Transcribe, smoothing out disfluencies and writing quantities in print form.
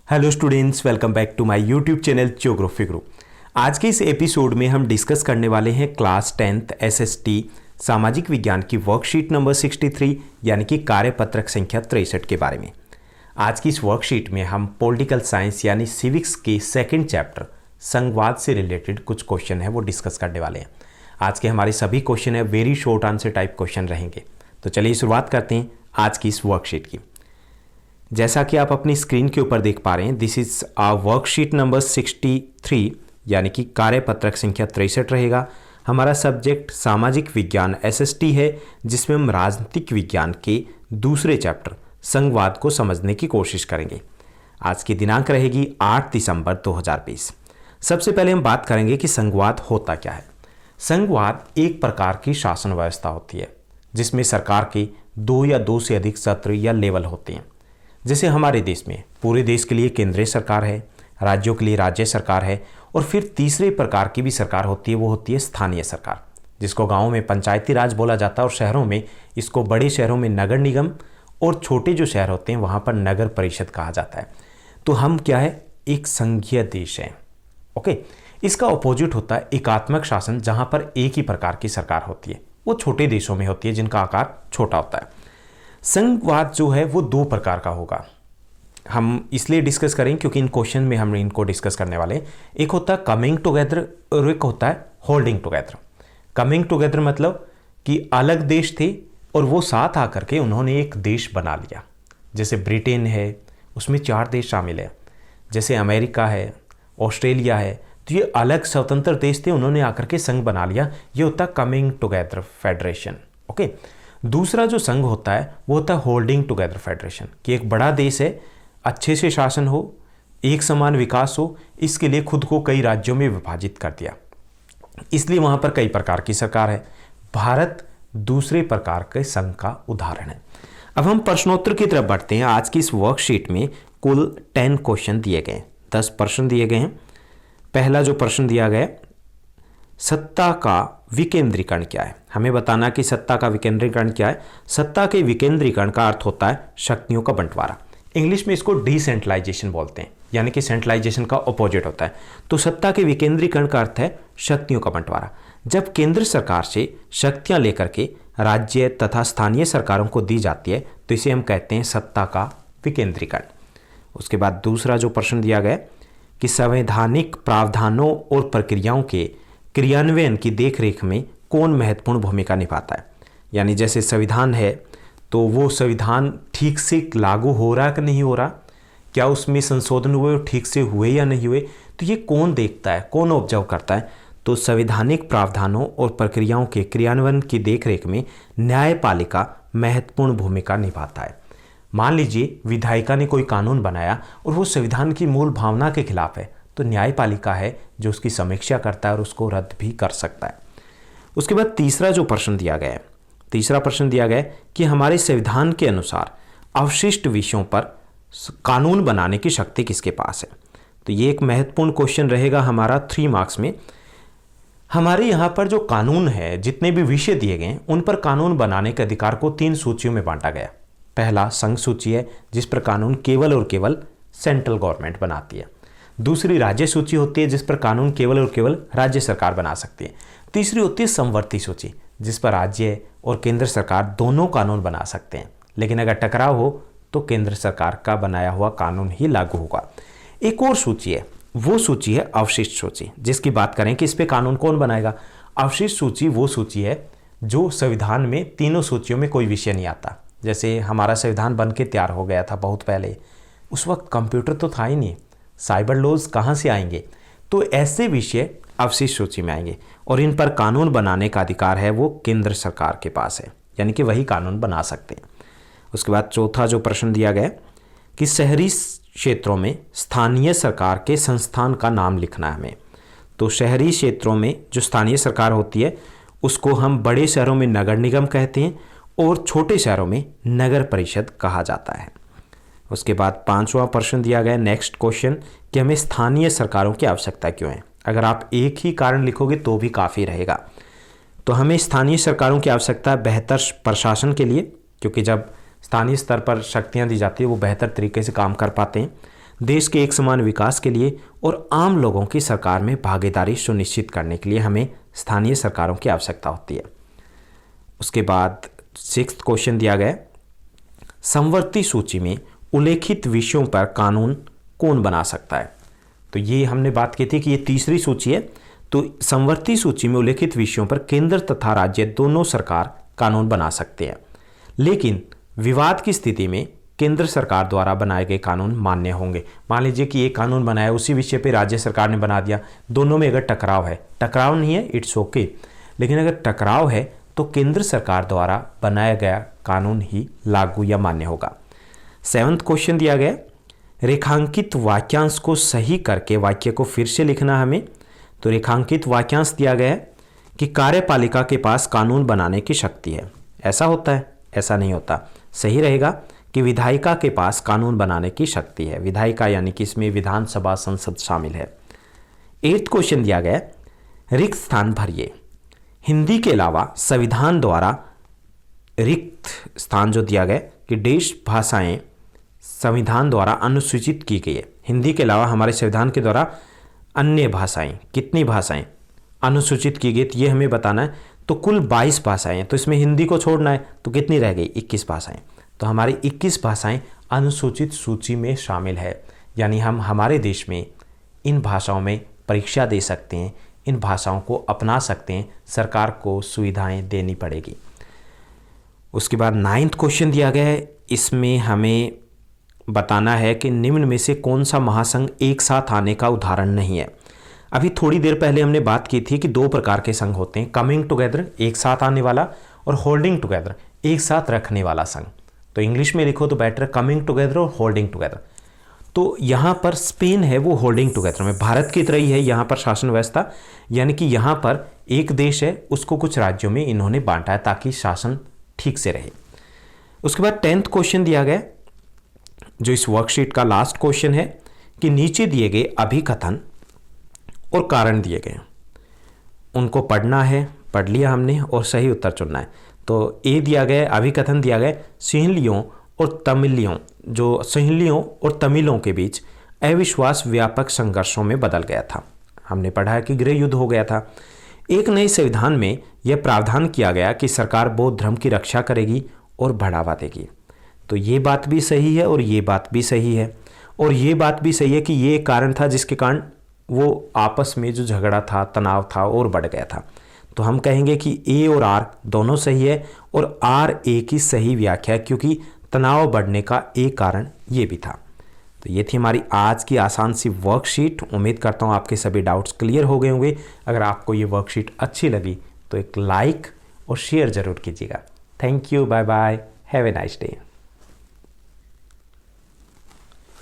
Hello students, welcome back to my YouTube channel geography group. आज के इस episode में हम डिस्कस करने वाले हैं क्लास 10th एसएसटी सामाजिक विज्ञान की वर्कशीट नंबर 63 यानी कि कार्यपत्रक संख्या 63 के बारे में। आज की इस वर्कशीट में हम पॉलिटिकल साइंस यानी सिविक्स के सेकंड चैप्टर संघवाद से रिलेटेड कुछ क्वेश्चन है वो डिस्कस करने वाले हैं। आज के हमारे सभी क्वेश्चन है very short answer type question रहेंगे। तो चलिए शुरुआत करते हैं आज की इस वर्कशीट की। जैसा कि आप अपनी स्क्रीन के ऊपर देख पा रहे हैं, this is a worksheet number 63 यानी कि कार्यपत्रक संख्या 63 रहेगा। हमारा सब्जेक्ट सामाजिक विज्ञान एसएसटी है, जिसमें हम राजनीतिक विज्ञान के दूसरे चैप्टर संघवाद को समझने की कोशिश करेंगे। आज की दिनांक रहेगी 8 दिसंबर 2020। सबसे पहले हम बात करेंगे कि संघवाद होता क्या है। संघवाद एक प्रकार की शासन व्यवस्था होती है जिसमें सरकार के 2 या 2 से अधिक सत्र या लेवल होते हैं। जैसे हमारे देश में पूरे देश के लिए केंद्रीय सरकार है, राज्यों के लिए राज्य सरकार है, और फिर तीसरे प्रकार की भी सरकार होती है, वो होती है स्थानीय सरकार, जिसको गांवों में पंचायती राज बोला जाता है और शहरों में इसको, बड़े शहरों में नगर निगम और छोटे जो शहर होते हैं वहाँ पर नगर परिषद कहा जाता है। तो हम क्या है, एक संघीय देश है। ओके, इसका अपोजिट होता है एकात्मक शासन, जहाँ पर एक ही प्रकार की सरकार होती है, वो छोटे देशों में होती है जिनका आकार छोटा होता है। संघवाद जो है वो 2 प्रकार का होगा। हम इसलिए डिस्कस करें क्योंकि इन क्वेश्चन में हम इनको डिस्कस करने वाले हैं। एक होता है कमिंग टुगेदर और एक होता है होल्डिंग टुगेदर। कमिंग टुगेदर मतलब कि अलग देश थे और वो साथ आकर के उन्होंने एक देश बना लिया। जैसे ब्रिटेन है, उसमें 4 देश शामिल है। जैसे अमेरिका है, ऑस्ट्रेलिया है, तो ये अलग स्वतंत्र देश थे, उन्होंने आकर के संघ बना लिया। ये होता है कमिंग टुगेदर फेडरेशन। ओके, दूसरा जो संघ होता है वो होता है होल्डिंग टुगेदर फेडरेशन, कि एक बड़ा देश है, अच्छे से शासन हो, एक समान विकास हो, इसके लिए खुद को कई राज्यों में विभाजित कर दिया, इसलिए वहां पर कई प्रकार की सरकार है। भारत दूसरे प्रकार के संघ का उदाहरण है। अब हम प्रश्नोत्तर की तरफ बढ़ते हैं। आज की इस वर्कशीट में कुल 10 क्वेश्चन दिए गए, 10 प्रश्न दिए गए हैं। पहला जो प्रश्न दिया गया, सत्ता का विकेंद्रीकरण क्या है। हमें बताना कि सत्ता का विकेंद्रीकरण क्या है। सत्ता के विकेंद्रीकरण का अर्थ होता है शक्तियों का बंटवारा। इंग्लिश में इसको डिसेंट्रलाइजेशन बोलते हैं, यानी कि सेंट्रलाइजेशन का अपोजिट होता है। तो सत्ता के विकेंद्रीकरण का अर्थ है शक्तियों का बंटवारा। जब केंद्र सरकार से शक्तियां लेकर के राज्य तथा स्थानीय सरकारों को दी जाती है तो इसे हम कहते हैं सत्ता का विकेंद्रीकरण। उसके बाद दूसरा जो प्रश्न दिया गया कि संवैधानिक प्रावधानों और प्रक्रियाओं के क्रियान्वयन की देखरेख में कौन महत्वपूर्ण भूमिका निभाता है। यानी जैसे संविधान है तो वो संविधान ठीक से लागू हो रहा कि नहीं हो रहा, क्या उसमें संशोधन हुए, ठीक से हुए या नहीं हुए, तो ये कौन देखता है, कौन ऑब्जर्व करता है। तो संवैधानिक प्रावधानों और प्रक्रियाओं के क्रियान्वयन की देखरेख में न्यायपालिका महत्वपूर्ण भूमिका निभाता है। मान लीजिए विधायिका ने कोई कानून बनाया और वो संविधान की मूल भावना के खिलाफ है, तो न्यायपालिका है जो उसकी समीक्षा करता है और उसको रद्द भी कर सकता है। उसके बाद तीसरा जो प्रश्न दिया गया है, तीसरा प्रश्न दिया गया है कि हमारे संविधान के अनुसार अवशिष्ट विषयों पर कानून बनाने की शक्ति किसके पास है। तो ये एक महत्वपूर्ण क्वेश्चन रहेगा हमारा 3 मार्क्स में। हमारे यहाँ पर जो कानून है, जितने भी विषय दिए गए हैं उन पर कानून बनाने के अधिकार को 3 सूचियों में बांटा गया। पहला संघ सूची है, जिस पर कानून केवल और केवल सेंट्रल गवर्नमेंट बनाती है। दूसरी राज्य सूची होती है, जिस पर कानून केवल और केवल राज्य सरकार बना सकती है। तीसरी होती है समवर्ती सूची, जिस पर राज्य और केंद्र सरकार दोनों कानून बना सकते हैं, लेकिन अगर टकराव हो तो केंद्र सरकार का बनाया हुआ कानून ही लागू होगा। एक और सूची है, वो सूची है अवशिष्ट सूची, जिसकी बात करें कि इस पे कानून कौन बनाएगा। अवशिष्ट सूची वो सूची है जो संविधान में तीनों सूचियों में कोई विषय नहीं आता। जैसे हमारा संविधान बन के तैयार हो गया था बहुत पहले, उस वक्त कंप्यूटर तो था ही नहीं, साइबर लॉज कहाँ से आएंगे, तो ऐसे विषय अवशिष्ट सूची में आएंगे और इन पर कानून बनाने का अधिकार है वो केंद्र सरकार के पास है, यानी कि वही कानून बना सकते हैं। उसके बाद चौथा जो प्रश्न दिया गया कि शहरी क्षेत्रों में स्थानीय सरकार के संस्थान का नाम लिखना है हमें। तो शहरी क्षेत्रों में जो स्थानीय सरकार होती है उसको हम बड़े शहरों में नगर निगम कहते हैं और छोटे शहरों में नगर परिषद कहा जाता है। उसके बाद 5वां प्रश्न दिया गया, नेक्स्ट क्वेश्चन, कि हमें स्थानीय सरकारों की आवश्यकता क्यों है। अगर आप एक ही कारण लिखोगे तो भी काफ़ी रहेगा। तो हमें स्थानीय सरकारों की आवश्यकता है बेहतर प्रशासन के लिए, क्योंकि जब स्थानीय स्तर पर शक्तियां दी जाती है वो बेहतर तरीके से काम कर पाते हैं। देश के एक समान विकास के लिए और आम लोगों की सरकार में भागीदारी सुनिश्चित करने के लिए हमें स्थानीय सरकारों की आवश्यकता होती है। उसके बाद 6th क्वेश्चन दिया गया, समवर्ती सूची में उल्लेखित विषयों पर कानून कौन बना सकता है। तो ये हमने बात की थी कि ये तीसरी सूची है। तो समवर्ती सूची में उल्लेखित विषयों पर केंद्र तथा राज्य दोनों सरकार कानून बना सकते हैं, लेकिन विवाद की स्थिति में केंद्र सरकार द्वारा बनाए गए कानून मान्य होंगे। मान लीजिए कि एक कानून बनाया, उसी विषय पे राज्य सरकार ने बना दिया, दोनों में अगर टकराव है, टकराव नहीं है इट्स ओके, लेकिन अगर टकराव है तो केंद्र सरकार द्वारा बनाया गया कानून ही लागू या मान्य होगा। 7th क्वेश्चन दिया गया, रेखांकित वाक्यांश को सही करके वाक्य को फिर से लिखना हमें। तो रेखांकित वाक्यांश दिया गया है कि कार्यपालिका के पास कानून बनाने की शक्ति है। ऐसा होता है? ऐसा नहीं होता। सही रहेगा कि विधायिका के पास कानून बनाने की शक्ति है। विधायिका यानी कि इसमें विधानसभा संसद शामिल है। 8th क्वेश्चन दिया गया, रिक्त स्थान भरिए। हिंदी के अलावा संविधान द्वारा रिक्त स्थान जो दिया गया कि देश भाषाएं संविधान द्वारा अनुसूचित की गई है। हिंदी के अलावा हमारे संविधान के द्वारा अन्य भाषाएं, कितनी भाषाएं अनुसूचित की गई, तो ये हमें बताना है। तो कुल 22 भाषाएं हैं, तो इसमें हिंदी को छोड़ना है, तो कितनी रह गई? 21 भाषाएं। तो हमारी 21 भाषाएं अनुसूचित सूची में शामिल है, यानी हम हमारे देश में इन भाषाओं में परीक्षा दे सकते हैं, इन भाषाओं को अपना सकते हैं, सरकार को सुविधाएं देनी पड़ेगी। उसके बाद 9th क्वेश्चन दिया गया है, इसमें हमें बताना है कि निम्न में से कौन सा महासंघ एक साथ आने का उदाहरण नहीं है। अभी थोड़ी देर पहले हमने बात की थी कि 2 प्रकार के संघ होते हैं, कमिंग टुगेदर एक साथ आने वाला और होल्डिंग टुगेदर एक साथ रखने वाला संघ। तो इंग्लिश में लिखो तो बेटर, कमिंग टुगेदर और होल्डिंग टुगेदर। तो यहाँ पर स्पेन है वो होल्डिंग टुगेदर में, भारत की तरह ही है यहाँ पर शासन व्यवस्था, यानी कि यहाँ पर एक देश है, उसको कुछ राज्यों में इन्होंने बांटा है ताकि शासन ठीक से रहे। उसके बाद 10th क्वेश्चन दिया गया जो इस वर्कशीट का लास्ट क्वेश्चन है कि नीचे दिए गए अभिकथन और कारण दिए गए, उनको पढ़ना है, पढ़ लिया हमने और सही उत्तर चुनना है। तो ए दिया गया, अभिकथन दिया गया, सिंहलियों और तमिलियों, जो सिंहलियों और तमिलों के बीच अविश्वास व्यापक संघर्षों में बदल गया था। हमने पढ़ा है कि गृह युद्ध हो गया था। एक नए संविधान में यह प्रावधान किया गया कि सरकार बौद्ध धर्म की रक्षा करेगी और बढ़ावा देगी। तो ये बात भी सही है और ये बात भी सही है, और ये बात भी सही है कि ये कारण था जिसके कारण वो आपस में जो झगड़ा था, तनाव था और बढ़ गया था। तो हम कहेंगे कि ए और आर दोनों सही है और आर ए की सही व्याख्या है, क्योंकि तनाव बढ़ने का एक कारण ये भी था। तो ये थी हमारी आज की आसान सी वर्कशीट। उम्मीद करता हूँ आपके सभी डाउट्स क्लियर हो गए होंगे। अगर आपको ये वर्कशीट अच्छी लगी तो एक लाइक और शेयर ज़रूर कीजिएगा। Thank you, bye bye, have a nice day.